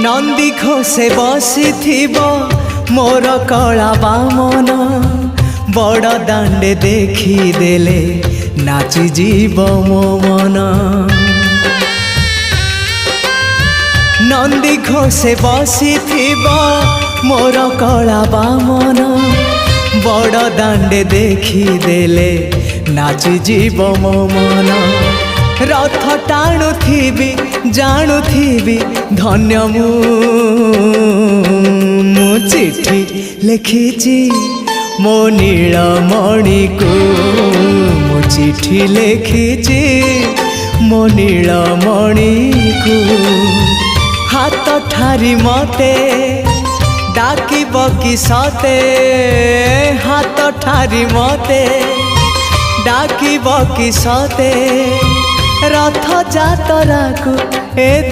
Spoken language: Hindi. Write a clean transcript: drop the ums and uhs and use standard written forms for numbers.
नंदी घोषे बसी मोर कला बामन बड़ दांडे देखी देले नाची जीव मो मन। नंदी घोषे बसी मोर कला बामन बड़ दांडे देखी देले नाची जीव मो मन। रथ टाणुथिबी जाणुथिबी धन्य मु चिठी लिखिची मो नीलमणि को मु चिठी लिखिची मो नीलमणि को। हाथ ठारी मते डाकिब कि सते हाथ ठारी मते डाकिब कि सते रथ जातरा को ए